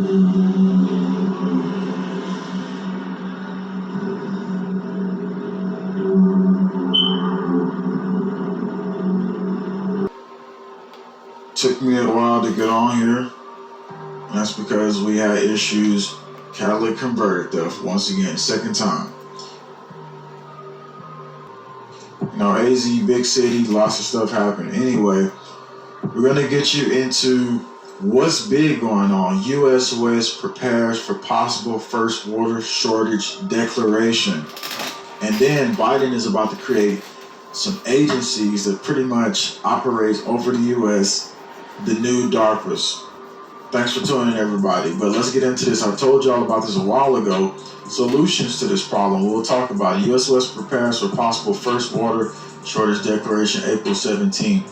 Took me a while to get on here, and that's because we had issues. Catalytic converter theft once again, second time. You know, AZ, big city, lots of stuff happening. Anyway, we're gonna get you into what's big going on. U.S. West prepares for possible first water shortage declaration. And then Biden is about to create some agencies that pretty much operate over the U.S., the new DARPAs. Thanks for tuning in, everybody. But let's get into this. I told y'all about this a while ago. Solutions to this problem. We'll talk about it. U.S. West prepares for possible first water shortage declaration April 17.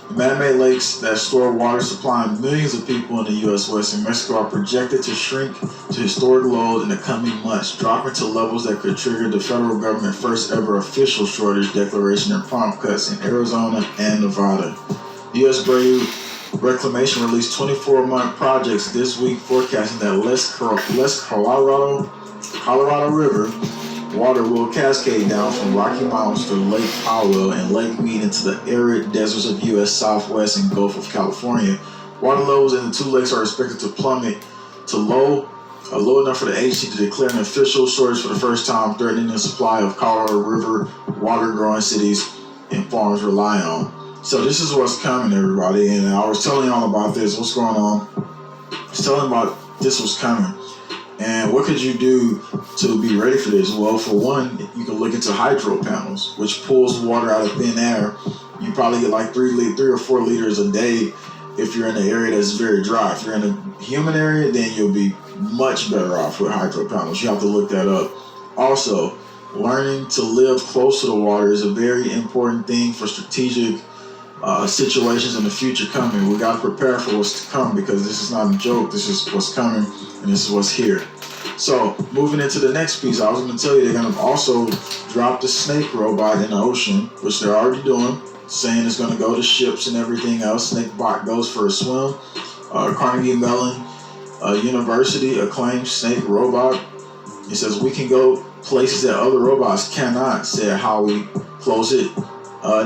The man-made lakes that store water supplying millions of people in the U.S. West and Mexico are projected to shrink to historic lows in the coming months, dropping to levels that could trigger the federal government's first ever official shortage declaration and prompt cuts in Arizona and Nevada. The U.S. Reclamation released 24-month projects this week forecasting that less Colorado River water will cascade down from Rocky Mountains to Lake Powell and Lake Mead into the arid deserts of U.S. Southwest and Gulf of California. Water levels in the two lakes are expected to plummet to low enough for the agency to declare an official shortage for the first time, threatening the supply of Colorado River water-growing cities and farms rely on. So this is what's coming, everybody, and I was telling y'all about this. What's going on? I was telling about this was coming. And what could you do to be ready for this? Well, for one, you can look into hydro panels, which pulls water out of thin air. You probably get like 3 or 4 liters a day if you're in an area that's very dry. If you're in a humid area, then you'll be much better off with hydro panels. You have to look that up. Also, learning to live close to the water is a very important thing for strategic situations in the future coming. We got to prepare for what's to come because this is not a joke. This is what's coming and this is what's here. So moving into the next piece, I was going to tell you they're going to also drop the snake robot in the ocean, which they're already doing, saying it's going to go to ships and everything else. Snakebot goes for a swim. Carnegie Mellon University acclaimed snake robot. It says we can go places that other robots cannot, said Howie Closet.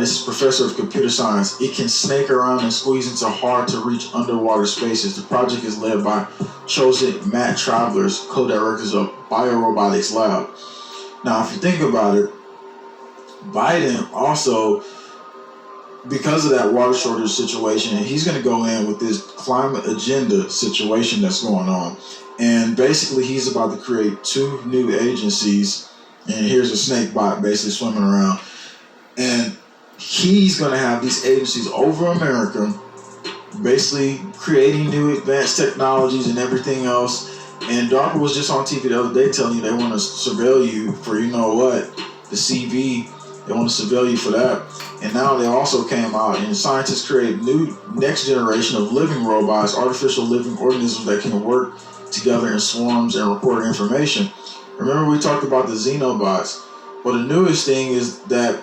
This is professor of computer science. It can snake around and squeeze into hard-to-reach underwater spaces. The project is led by chosen Matt Travelers, co-directors of Biorobotics Lab. Now, if you think about it, Biden also, because of that water shortage situation, he's going to go in with this climate agenda situation that's going on. And basically, he's about to create 2 new agencies. And here's a snake bot basically swimming around. And he's going to have these agencies over America, basically creating new advanced technologies and everything else. And DARPA was just on TV the other day telling you they want to surveil you for, you know what, the CV. They want to surveil you for that. And now they also came out and scientists create new next generation of living robots, artificial living organisms that can work together in swarms and record information. Remember we talked about the xenobots. Well, the newest thing is that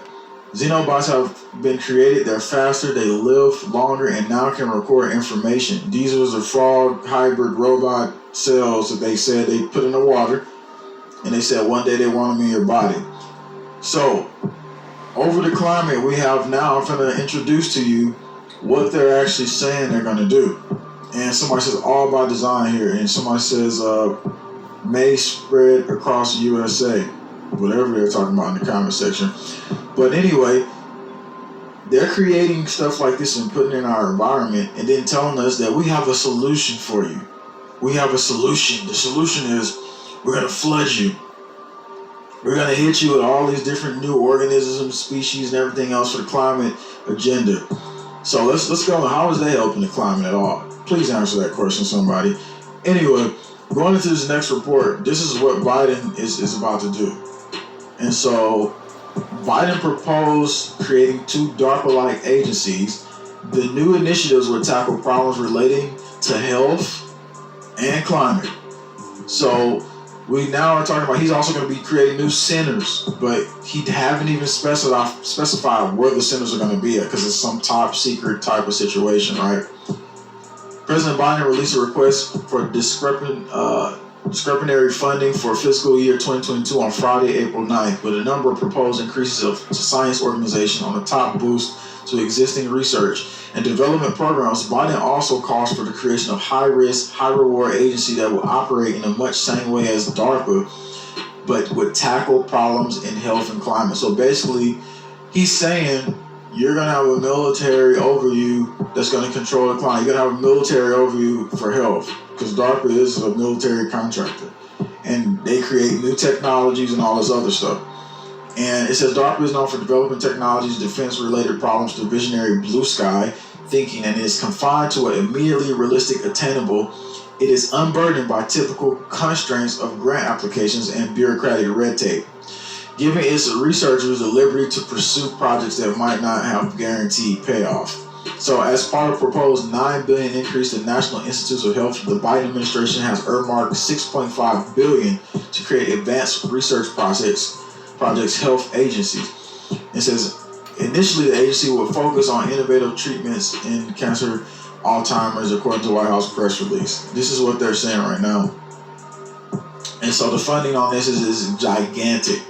xenobots have been created. They're faster, they live longer, and now can record information. These are the frog hybrid robot cells that they said they put in the water, and they said one day they want them in your body. So, over the climate, we have now, I'm going to introduce to you what they're actually saying they're going to do. And somebody says, all by design here. And somebody says, may spread across the USA. Whatever they're talking about in the comment section. But anyway, they're creating stuff like this and putting it in our environment and then telling us that we have a solution for you. We have a solution. The solution is we're going to flood you. We're going to hit you with all these different new organisms, species, and everything else for the climate agenda. So let's go. How is that helping the climate at all? Please answer that question, somebody. Anyway, going into this next report, this is what Biden is about to do. And so Biden proposed creating 2 DARPA-like agencies. The new initiatives will tackle problems relating to health and climate. So we now are talking about he's also going to be creating new centers, but he haven't even specified where the centers are going to be at because it's some top secret type of situation, right? President Biden released a request for discretionary funding for fiscal year 2022 on Friday, April 9th, with a number of proposed increases to science organization on the top boost to existing research and development programs. Biden also calls for the creation of high-risk, high-reward agency that will operate in a much same way as DARPA, but would tackle problems in health and climate. So basically, he's saying you're going to have a military over you that's going to control the climate. You're going to have a military over you for health, because DARPA is a military contractor. And they create new technologies and all this other stuff. And it says DARPA is known for developing technologies, defense-related problems through visionary blue sky thinking, and is confined to an immediately realistic, attainable. It is unburdened by typical constraints of grant applications and bureaucratic red tape, giving its researchers the liberty to pursue projects that might not have guaranteed payoff. So as part of proposed $9 billion increase to National Institutes of Health, the Biden administration has earmarked $6.5 billion to create advanced research projects health agencies. It says initially the agency will focus on innovative treatments in cancer, Alzheimer's, according to the White House press release. This is what they're saying right now. And so the funding on this is gigantic.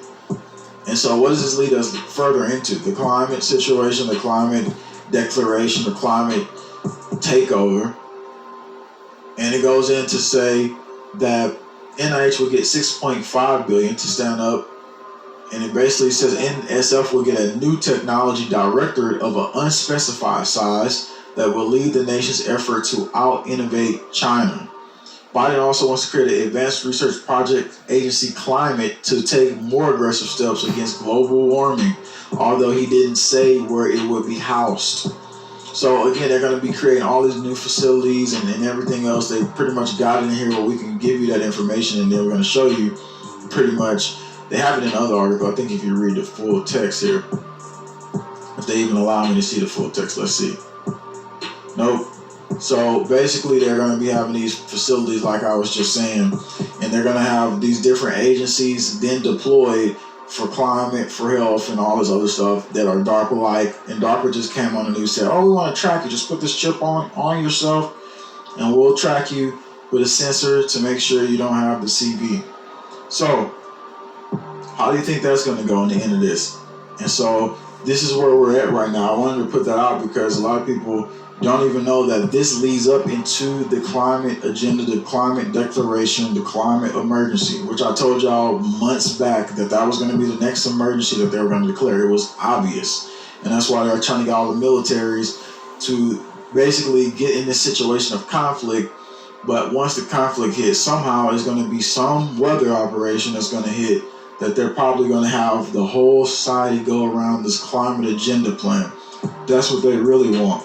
And so what does this lead us further into? The climate situation, the climate declaration, the climate takeover. And it goes in to say that NIH will get $6.5 billion to stand up. And it basically says NSF will get a new technology directorate of an unspecified size that will lead the nation's effort to out-innovate China. Biden also wants to create an advanced research project agency, climate, to take more aggressive steps against global warming, although he didn't say where it would be housed. So again, they're going to be creating all these new facilities and everything else. They pretty much got in here where we can give you that information, and they're going to show you pretty much. They have it in another article. I think if you read the full text here, if they even allow me to see the full text, let's see. Nope. So basically, they're going to be having these facilities, like I was just saying, and they're going to have these different agencies then deployed for climate, for health, and all this other stuff that are DARPA-like. And DARPA just came on the news and said, "Oh, we want to track you. Just put this chip on yourself, and we'll track you with a sensor to make sure you don't have the CV." So how do you think that's going to go in the end of this? And so this is where we're at right now. I wanted to put that out because a lot of people don't even know that this leads up into the climate agenda, the climate declaration, the climate emergency, which I told y'all months back that was going to be the next emergency that they were going to declare. It was obvious. And that's why they're trying to get all the militaries to basically get in this situation of conflict. But once the conflict hits, somehow it's going to be some weather operation that's going to hit, that they're probably going to have the whole society go around this climate agenda plan. That's what they really want.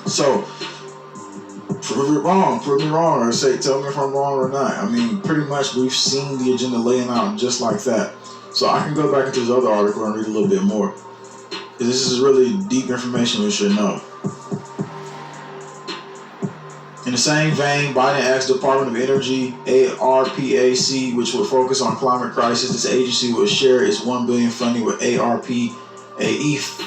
So, prove me wrong, or tell me if I'm wrong or not. I mean, pretty much we've seen the agenda laying out just like that. So I can go back into this other article and read a little bit more. This is really deep information we should know. In the same vein, Biden asked the Department of Energy, ARPAC, which will focus on climate crisis. This agency will share its $1 billion funding with ARPAE,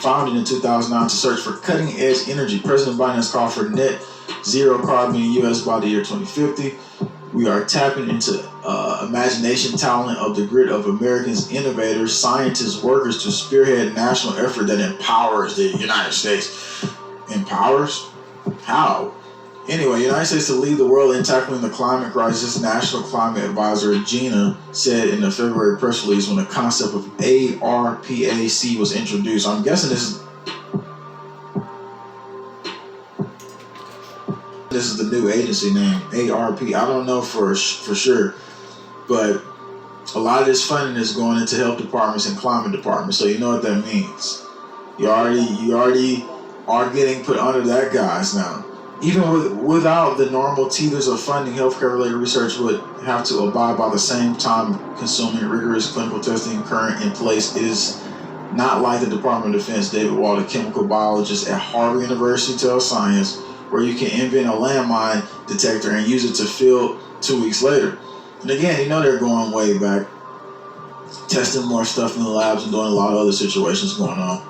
founded in 2009 to search for cutting-edge energy. President Biden has called for net zero carbon in the U.S. by the year 2050. We are tapping into imagination, talent of the grid of Americans, innovators, scientists, workers to spearhead a national effort that empowers the United States. Empowers? How? Anyway, United States to lead the world in tackling the climate crisis, National Climate Advisor Gina said in the February press release when the concept of ARPAC was introduced. I'm guessing this is the new agency name, ARP. I don't know for sure, but a lot of this funding is going into health departments and climate departments, so you know what that means. You already are getting put under that guise now. Even without the normal teethers of funding, healthcare-related research would have to abide by the same time-consuming, rigorous clinical testing current in place. It is not like the Department of Defense. David Wall, a chemical biologist at Harvard University, tells Science, where you can invent a landmine detector and use it to field 2 weeks later. And again, you know they're going way back, testing more stuff in the labs and doing a lot of other situations going on.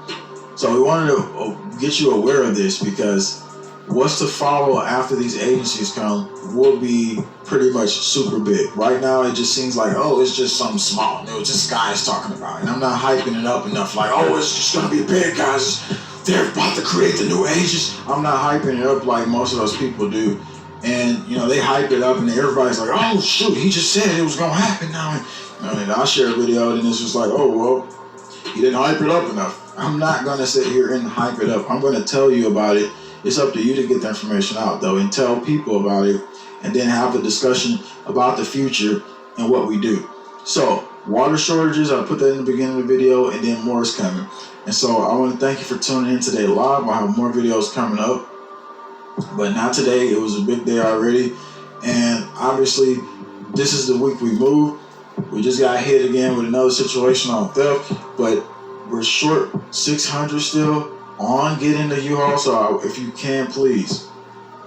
So we wanted to get you aware of this because what's to follow after these agencies come will be pretty much super big. Right now, it just seems like, oh, it's just something small. It was just guys talking about it. And I'm not hyping it up enough. Like, oh, it's just going to be big, guys. They're about to create the new ages. I'm not hyping it up like most of those people do. And, you know, they hype it up and everybody's like, oh, shoot, he just said it was going to happen now. And I'll share a video and it's just like, oh, well, he didn't hype it up enough. I'm not going to sit here and hype it up. I'm going to tell you about it. It's up to you to get the information out, though, and tell people about it, and then have a discussion about the future and what we do. So, water shortages, I put that in the beginning of the video, and then more is coming. And so, I want to thank you for tuning in today live. I have more videos coming up, but not today. It was a big day already, and obviously, this is the week we move. We just got hit again with another situation on theft, but we're short 600 still on getting the U-Haul, so if you can, please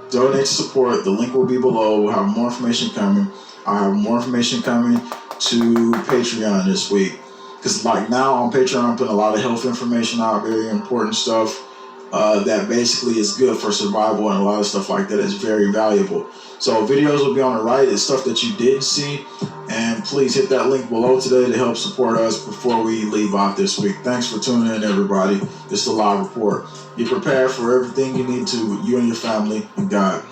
donate to support. The link will be below. We'll have more information coming. I'll have more information coming to Patreon this week, because like now on Patreon, I'm putting a lot of health information out, very important stuff that basically is good for survival, and a lot of stuff like that is very valuable. So videos will be on the right. It's stuff that you didn't see, and please hit that link below today to help support us before we leave out this week. Thanks for tuning in, everybody. It's the live report. Be prepared for everything you need to, you and your family and God.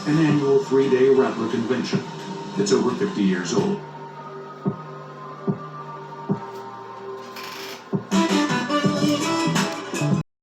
An annual 3-day Rattler convention. It's over 50 years old.